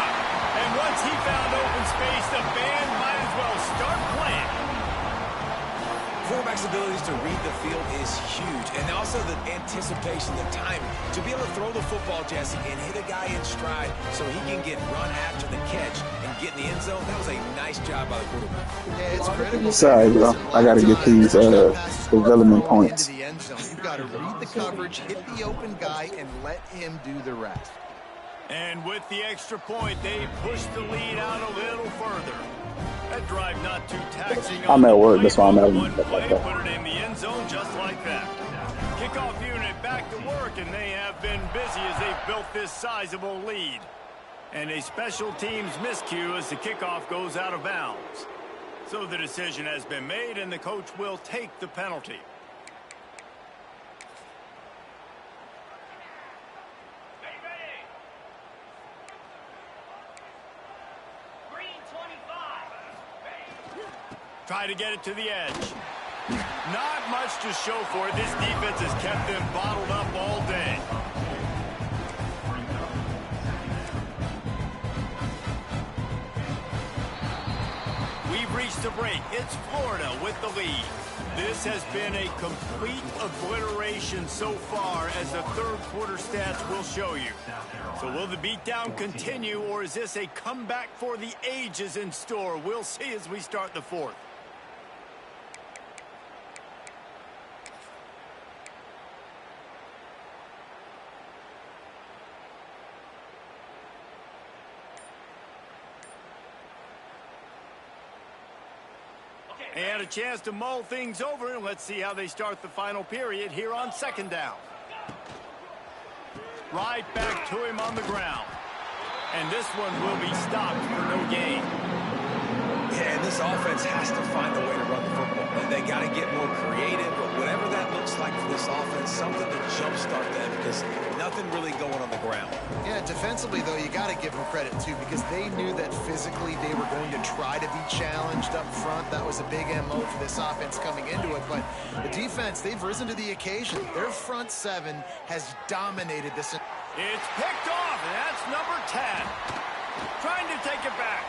And once he found open space, the band might as well start playing. Quarterback's abilities to read the field is huge, and also the anticipation, the timing. To be able to throw the football, Jesse, and hit a guy in stride so he can get run after the catch and get in the end zone, that was a nice job by the quarterback. Yeah, it's critical. Sorry, bro. I got to get these development points. You've got to read the coverage, hit the open guy, and let him do the rest. And with the extra point, they push the lead out a little further. That drive not too taxing. I'm at work, that's why I'm at one play, put it in the end zone just like that. Kickoff unit back to work, and they have been busy as they've built this sizable lead. And a special teams miscue as the kickoff goes out of bounds. So the decision has been made, and the coach will take the penalty. Try to get it to the edge. Not much to show for it. This defense has kept them bottled up all day. We've reached the break. It's Florida with the lead. This has been a complete obliteration so far, as the third quarter stats will show you. So will the beatdown continue, or is this a comeback for the ages in store? We'll see as we start the fourth. And a chance to mull things over, and let's see how they start the final period here on second down. Right back to him on the ground. And this one will be stopped for no gain. Yeah, and this offense has to find a way to run the football. They got to get more creative, but whatever that looks like for this offense, something to jumpstart them, because nothing really going on the ground. Yeah, defensively, though, you got to give them credit, too, because they knew that physically they were going to try to be challenged up front. That was a big MO for this offense coming into it. But the defense, they've risen to the occasion. Their front seven has dominated this. It's picked off, and that's number 10. Trying to take it back.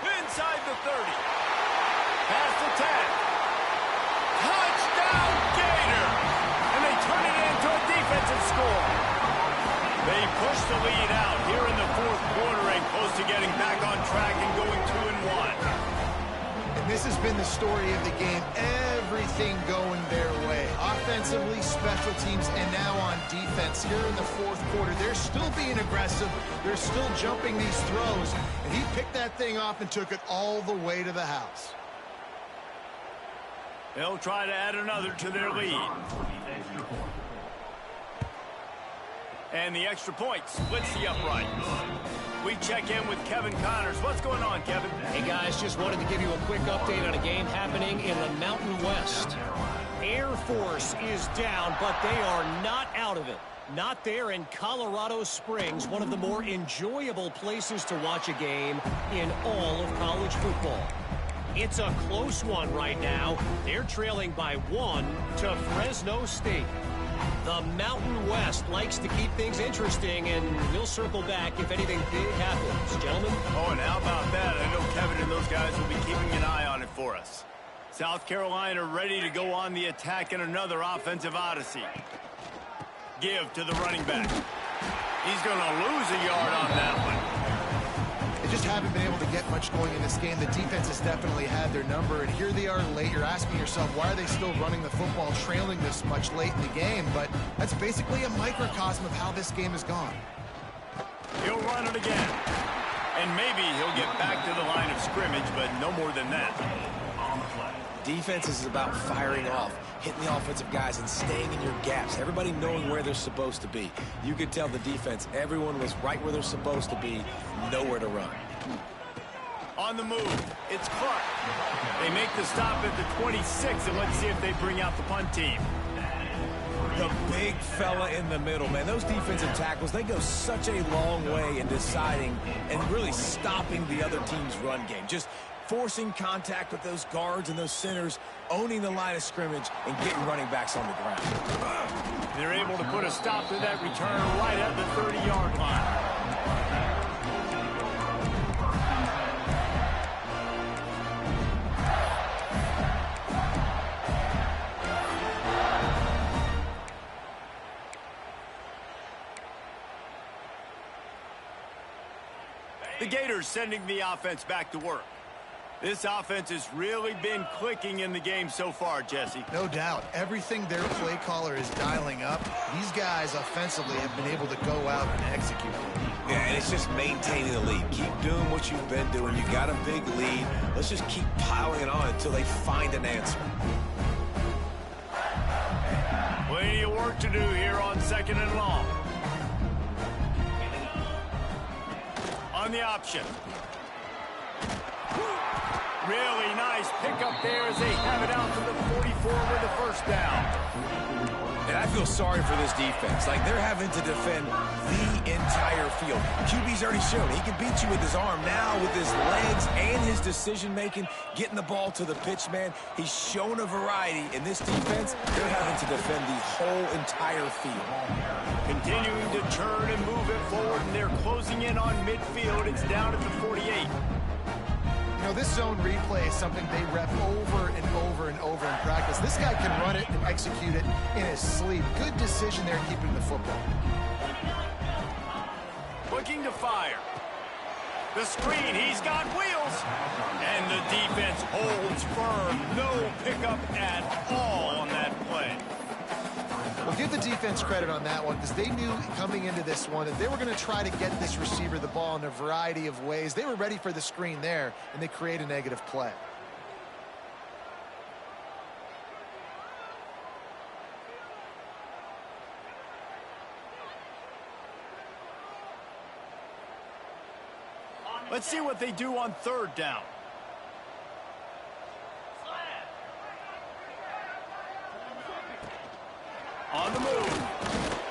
Inside the 30. Past the 10. Touchdown, Gator! And they turn it into a defensive score. They push the lead out here in the fourth quarter and close to getting back on track and going 2-1. And this has been the story of the game. Everything going their way. Offensively, special teams, and now on defense here in the fourth quarter. They're still being aggressive. They're still jumping these throws. And he picked that thing off and took it all the way to the house. They'll try to add another to their lead. And the extra point splits the upright. We check in with Kevin Connors. What's going on, Kevin? Hey, guys, just wanted to give you a quick update on a game happening in the Mountain West. Air Force is down, but they are not out of it. Not there in Colorado Springs, one of the more enjoyable places to watch a game in all of college football. It's a close one right now. They're trailing by 1 to Fresno State. The Mountain West likes to keep things interesting, and we'll circle back if anything big happens. Gentlemen? Oh, and how about that? I know Kevin and those guys will be keeping an eye on it for us. South Carolina ready to go on the attack in another offensive odyssey. Give to the running back. He's going to lose a yard on that one. They just haven't been able to get much going in this game. The defense has definitely had their number, and here they are late. You're asking yourself, why are they still running the football, trailing this much late in the game? But that's basically a microcosm of how this game has gone. He'll run it again. And maybe he'll get back to the line of scrimmage, but no more than that. Defense is about firing off, hitting the offensive guys, and staying in your gaps. Everybody knowing where they're supposed to be. You could tell the defense, everyone was right where they're supposed to be, nowhere to run. On the move, it's Clark. They make the stop at the 26, and let's see if they bring out the punt team. The big fella in the middle, man. Those defensive tackles, they go such a long way in deciding and really stopping the other team's run game. Just forcing contact with those guards and those centers, owning the line of scrimmage, and getting running backs on the ground. They're able to put a stop to that return right at the 30-yard line. The Gators sending the offense back to work. This offense has really been clicking in the game so far, Jesse. No doubt. Everything their play caller is dialing up, these guys offensively have been able to go out and execute. Yeah, and it's just maintaining the lead. Keep doing what you've been doing. You got a big lead. Let's just keep piling it on until they find an answer. Plenty of work to do here on 2nd and long. On the option. Really nice pickup there as they have it out to the 44 with the first down. And I feel sorry for this defense. Like, they're having to defend the entire field. QB's already shown he can beat you with his arm. Now, with his legs and his decision-making, getting the ball to the pitch man, he's shown a variety. In this defense, they're having to defend the whole entire field. Continuing to turn and move it forward, and they're closing in on midfield. It's down at the 48. You know, this zone replay is something they rep over and over and over in practice. This guy can run it and execute it in his sleep. Good decision there keeping the football. Looking to fire. The screen, he's got wheels. And the defense holds firm. No pickup at all on that play. Well, give the defense credit on that one because they knew coming into this one that they were going to try to get this receiver the ball in a variety of ways. They were ready for the screen there, and they create a negative play. Let's see what they do on 3rd down. On the move.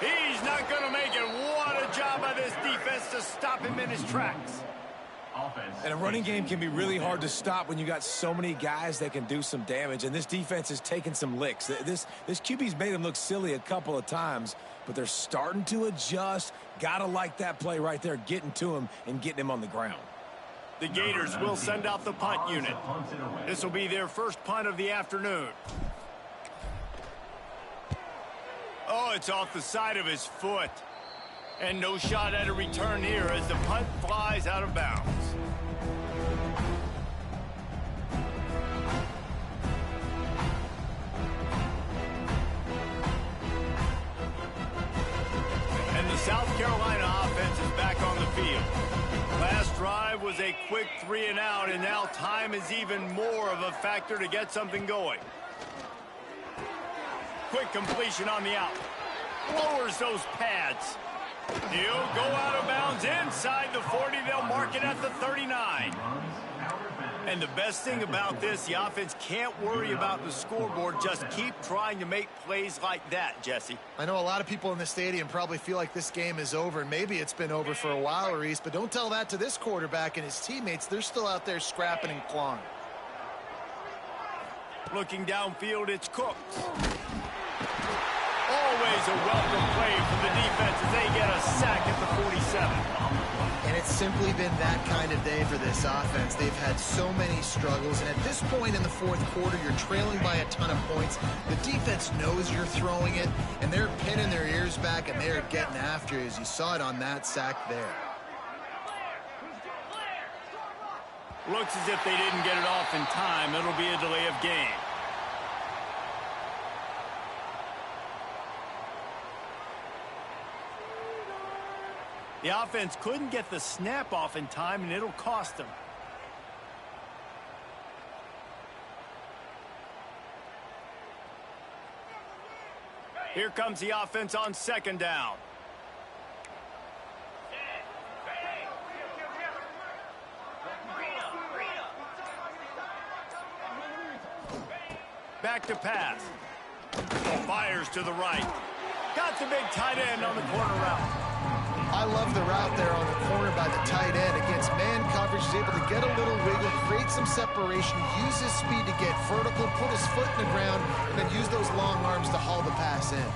He's not going to make it. What a job by this defense to stop him in his tracks. And a running game can be really hard to stop when you got so many guys that can do some damage. And this defense is taking some licks. This QB's made him look silly a couple of times, but they're starting to adjust. Gotta like that play right there, getting to him and getting him on the ground. The Gators will send out the punt unit. This will be their first punt of the afternoon. Oh, it's off the side of his foot. And no shot at a return here as the punt flies out of bounds. And the South Carolina offense is back on the field. Last drive was a quick 3 and out, and now time is even more of a factor to get something going. Quick completion on the out. Lowers those pads. He'll go out of bounds inside the 40. They'll mark it at the 39. And the best thing about this, the offense can't worry about the scoreboard. Just keep trying to make plays like that, Jesse. I know a lot of people in the stadium probably feel like this game is over, and maybe it's been over for a while, Reese, but don't tell that to this quarterback and his teammates. They're still out there scrapping and clawing. Looking downfield, it's Cooks. Always a welcome play for the defense as they get a sack at the 47. And it's simply been that kind of day for this offense. They've had so many struggles, and at this point in the 4th quarter, you're trailing by a ton of points. The defense knows you're throwing it, and they're pinning their ears back, and they're getting after you, as you saw it on that sack there. Looks as if they didn't get it off in time. It'll be a delay of game. The offense couldn't get the snap off in time, and it'll cost them. Here comes the offense on 2nd down. Back to pass. Fires to the right. Got the big tight end on the corner route. I love the route there on the corner by the tight end against man coverage. He's able to get a little wiggle, create some separation, use his speed to get vertical, put his foot in the ground, and then use those long arms to haul the pass in.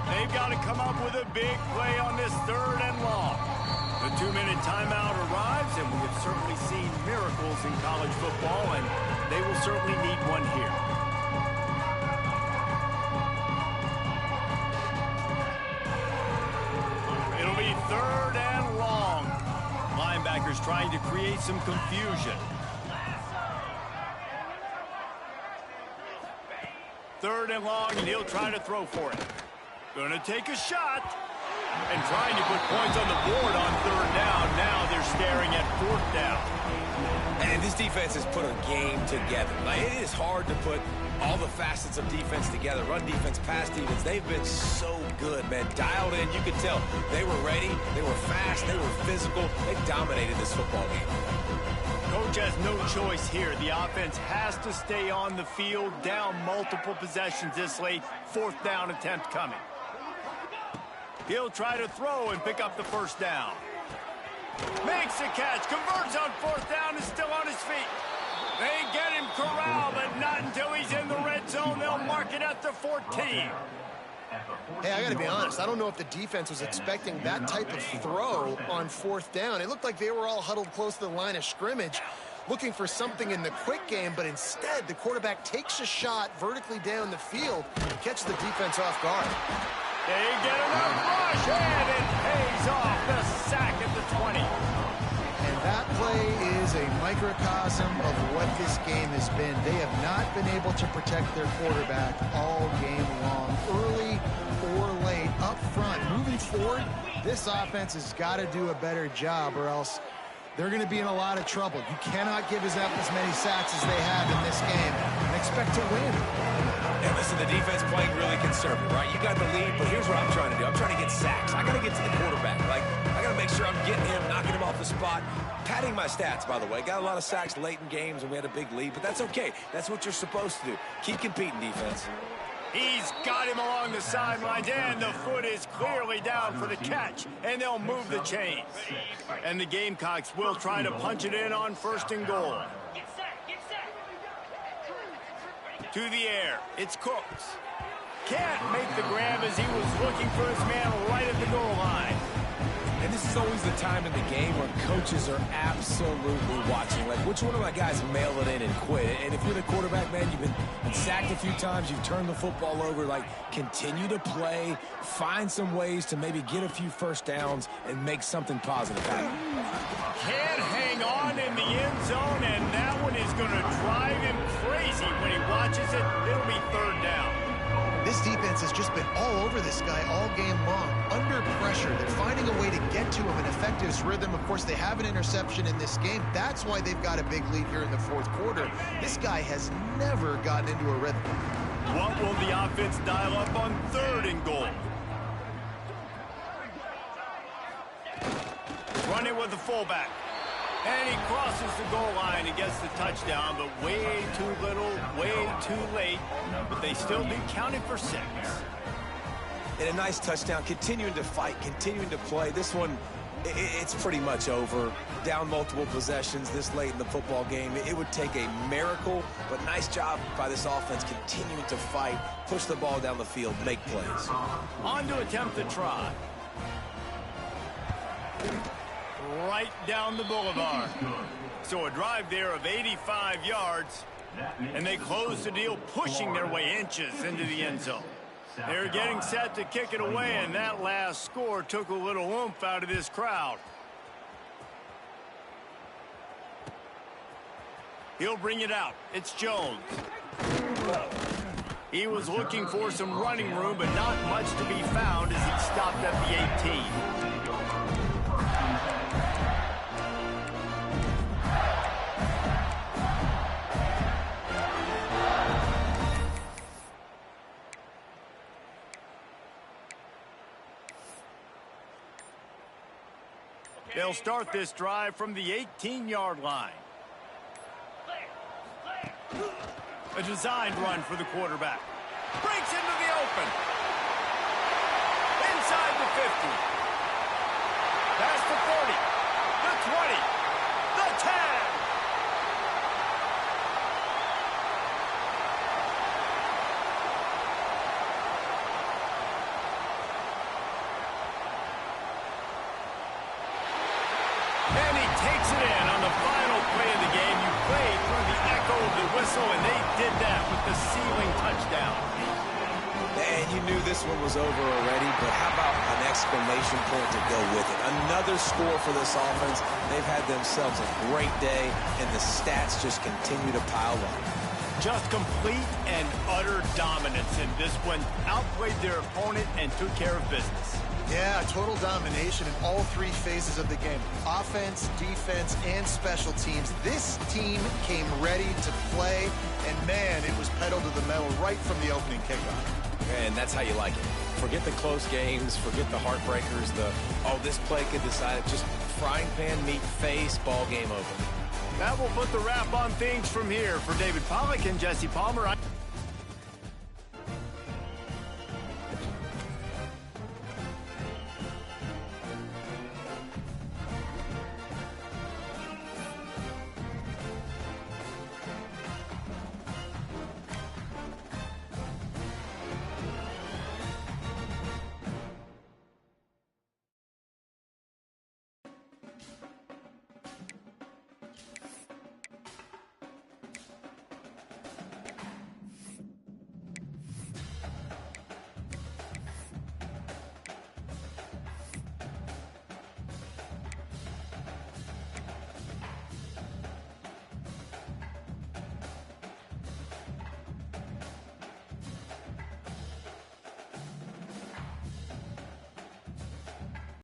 They've got to come up with a big play on this 3rd and long. The 2-minute timeout arrives, and we have certainly seen miracles in college football, and they will certainly need one here. It'll be 3rd and long. Linebackers trying to create some confusion. 3rd and long, and he'll try to throw for it. Gonna take a shot. And trying to put points on the board on 3rd down. Now they're staring at 4th down. And this defense has put a game together. Like, it is hard to put all the facets of defense together. Run defense, pass defense. They've been so good, man. Dialed in. You could tell they were ready. They were fast. They were physical. They dominated this football game. Coach has no choice here. The offense has to stay on the field, down multiple possessions this late. 4th down attempt coming. He'll try to throw and pick up the first down. Makes a catch, converts on 4th down, is still on his feet. They get him corralled, but not until he's in the red zone. They'll mark it at the 14. Hey, I got to be honest. I don't know if the defense was expecting that type of throw on 4th down. It looked like they were all huddled close to the line of scrimmage, looking for something in the quick game, but instead the quarterback takes a shot vertically down the field and catches the defense off guard. They get enough rush, and it pays off. The sack at the 20. And that play is a microcosm of what this game has been. They have not been able to protect their quarterback all game long, early or late, up front. Moving forward, this offense has got to do a better job, or else they're going to be in a lot of trouble. You cannot give us up as many sacks as they have in this game and expect to win. And listen, the defense playing really conservative, right? You got the lead, but here's what I'm trying to do. I'm trying to get sacks. I got to get to the quarterback. Like, I got to make sure I'm getting him, knocking him off the spot. Padding my stats, by the way. Got a lot of sacks late in games, and we had a big lead, but that's okay. That's what you're supposed to do. Keep competing, defense. He's got him along the sidelines, and the foot is clearly down for the catch, and they'll move the chains. And the Gamecocks will try to punch it in on 1st and goal. To the air, it's Cooks. Can't make the grab as he was looking for his man right at the goal line. And this is always the time in the game where coaches are absolutely watching. Like, which one of my guys mail it in and quit? And if you're the quarterback, man, you've been sacked a few times, you've turned the football over. Like, continue to play, find some ways to maybe get a few first downs and make something positive happen. Can't hang on in the end zone, and that one is going to drive him crazy when he watches it. It'll be 3rd down. This defense has just been all over this guy all game long, under pressure. They're finding a way to get to him and affect his rhythm. Of course, they have an interception in this game. That's why they've got a big lead here in the 4th quarter. This guy has never gotten into a rhythm. What will the offense dial up on 3rd and goal? Running with the fullback. And he crosses the goal line and gets the touchdown, but way too little, way too late. But they still do count it for 6. And a nice touchdown, continuing to fight, continuing to play. This one, it's pretty much over. Down multiple possessions this late in the football game. It would take a miracle, but nice job by this offense continuing to fight, push the ball down the field, make plays. On to attempt the try. Right down the boulevard. So a drive there of 85 yards, and they close the deal, pushing their way inches into the end zone. They're getting set to kick it away, and that last score took a little oomph out of this crowd. He'll bring it out. It's Jones. He was looking for some running room, but not much to be found as he stopped at the 18. They'll start this drive from the 18-yard line. A designed run for the quarterback. Breaks into the open. Inside the 50. Past the 40. The 20. The 10. And he takes it in on the final play of the game. You played through the echo of the whistle, and they did that with the ceiling touchdown. And you knew this one was over already, but how about an exclamation point to go with it? Another score for this offense. They've had themselves a great day, and the stats just continue to pile up. Just complete and utter dominance in this one. Outplayed their opponent and took care of business. Yeah, total domination in all three phases of the game. Offense, defense, and special teams. This team came ready to play, and man, it was pedal to the metal right from the opening kickoff. And that's how you like it. Forget the close games, forget the heartbreakers, oh, this play could decide it. Just frying pan meet face, ball game over. That will put the wrap on things from here. For David Pollack and Jesse Palmer,